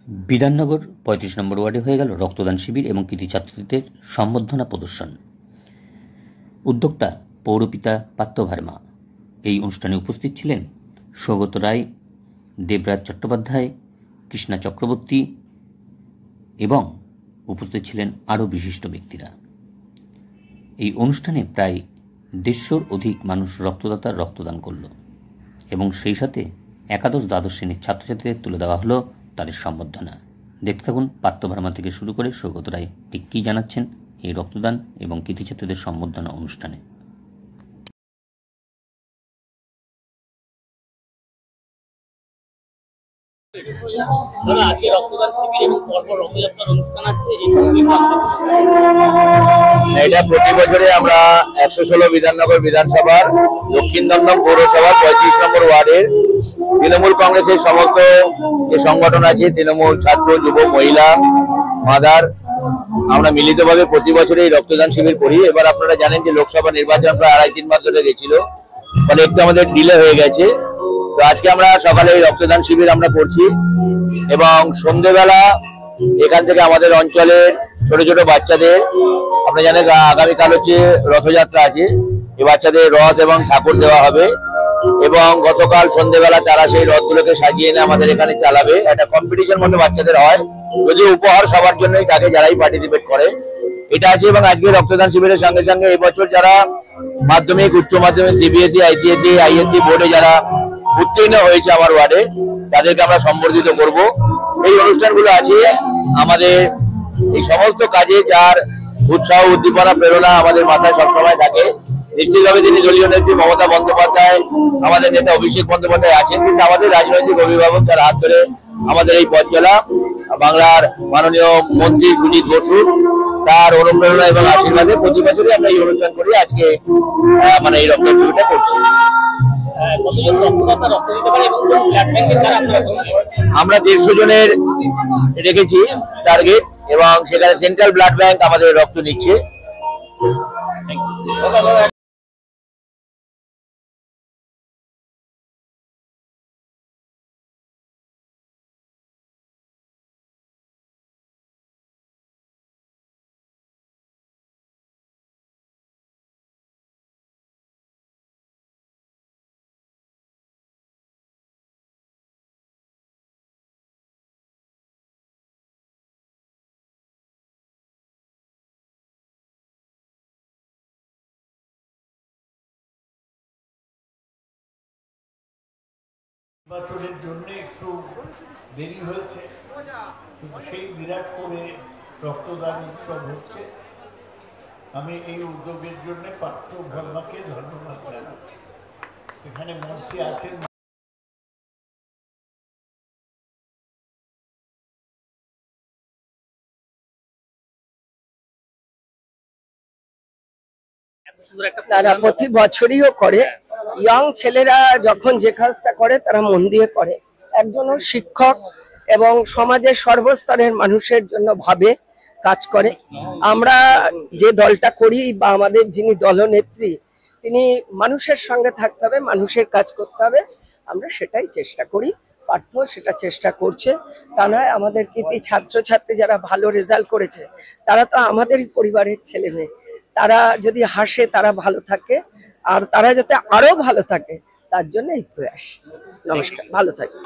বিধাননগর ৩৫ নম্বর ওয়ার্ডে হয়ে গেল রক্তদান শিবির এবং কৃতি ছাত্রীদের সম্বর্ধনা প্রদর্শন। উদ্যোক্তা পৌরপিতা পার্থ ভার্মা। এই অনুষ্ঠানে উপস্থিত ছিলেন সৌগত রায়, দেবরাজ চট্টোপাধ্যায়, কৃষ্ণা চক্রবর্তী এবং উপস্থিত ছিলেন আরও বিশিষ্ট ব্যক্তিরা। এই অনুষ্ঠানে প্রায় ১৫০ অধিক মানুষ রক্তদাতার রক্তদান করল এবং সেই সাথে একাদশ দ্বাদশ শ্রেণীর ছাত্রছাত্রীদের তুলে দেওয়া হলো তাদের সম্বর্ধনা। দেখতে থাকুন পার্থ ভার্মা থেকে শুরু করে সৌগত রায় ঠিক কী জানাচ্ছেন এই রক্তদান এবং কৃতি ছাত্রীদের সম্বর্ধনা অনুষ্ঠানে। এটা প্রতি বছরে আমরা ১১৬ বিধাননগর বিধানসভার দক্ষিণ দমদম পৌরসভার ৩৫ নম্বর ওয়ার্ডের তৃণমূল কংগ্রেসের সমস্ত যে সংগঠন আছে, তৃণমূল, ছাত্র, যুব, মহিলা, মাদার, আমরা মিলিতভাবে প্রতি বছরে এই রক্তদান শিবির করি। এবার আপনারা জানেন যে লোকসভা নির্বাচন প্রায় ২.৫-৩ মাস ধরে গেছিল, ফলে একটু আমাদের ডিলে হয়ে গেছে। তো আজকে আমরা সকালে এই রক্তদান শিবির আমরা করছি এবং সন্ধ্যেবেলা এখান থেকে আমাদের অঞ্চলের ছোট ছোট বাচ্চাদের, আপনারা জানেন আগামীকাল হচ্ছে রথযাত্রা আছে, এই বাচ্চাদের রথ এবং ঠাকুর দেওয়া হবে এবং গতকাল সন্ধ্যেবেলা তারা সেই রথগুলোকে সাজিয়ে এনে আমাদের এখানে চালাবে। একটা কম্পিটিশন মতো বাচ্চাদের হয়, যদি উপহার সবার জন্যই থাকে যারাই পার্টিসিপেট করে, এটা আছে। এবং আজকে রক্তদান শিবিরের সঙ্গে সঙ্গে এবছর যারা মাধ্যমিক, উচ্চ মাধ্যমিক, সিবিএসই, আইসিএসই, আইএসসি বোর্ডে যারা উত্তীর্ণ হয়েছে আমার ওয়ার্ডে, তাদেরকে আমরা সম্বর্ধিত করব। এই অনুষ্ঠানগুলো আছে আমাদের এই সমস্ত কাজে, যার উৎসাহ, উদ্দীপনা, প্রেরণা আমাদের মাথায় সবসময় থাকে। নিশ্চিতভাবে তিনি দলীয় নেত্রী মমতা বন্দ্যোপাধ্যায়, আমাদের নেতা অভিষেক বন্দ্যোপাধ্যায় আছেন, কিন্তু আমাদের রাজনৈতিক অভিভাবক, তার হাত ধরে আমাদের এই পথ চলা বাংলার মাননীয় মন্ত্রী সুজিত বসু, তার অনুপ্রেরণা এবং আশীর্বাদে প্রতি বছরই আমরা এই অনুষ্ঠান করি। আজকে মানে এই রক্তদান শিবিরটা করছি। আমরা ১৫০ জনের রেখেছি টার্গেট এবং সেখানে সেন্ট্রাল ব্লাড ব্যাংক আমাদের রক্ত নিচ্ছে। নির্বাচনের জন্য একটু দেরি হয়েছে, কিন্তু সেই বিরাট করে রক্তদান উৎসব হচ্ছে। আমি এই উদ্যোগের জন্য পার্থ ভার্মাকে ধন্যবাদ জানাচ্ছি। এখানে মঞ্চে আছেন তারা প্রতি বছরইও করে। ইয়ং ছেলেরা যখন যে কাজটা করে তারা মন দিয়ে করে। একজনও শিক্ষক এবং সমাজের সর্বস্তরের মানুষের জন্য ভাবে কাজ করে। আমরা যে দলটা করি বা আমাদের যিনি দলনেত্রী, তিনি মানুষের সঙ্গে থাকতে হবে, মানুষের কাজ করতে হবে, আমরা সেটাই চেষ্টা করি। পার্থ সেটা চেষ্টা করছে। তা নয়, আমাদের কৃতি ছাত্রছাত্রী যারা ভালো রেজাল্ট করেছে তারা তো আমাদেরই পরিবারের ছেলে মেয়ে। তারা যদি হাসে, তারা ভালো থাকে, আর তারা যাতে আরো ভালো থাকে তার জন্য এই প্রয়াস। নমস্কার, ভালো থাকবে।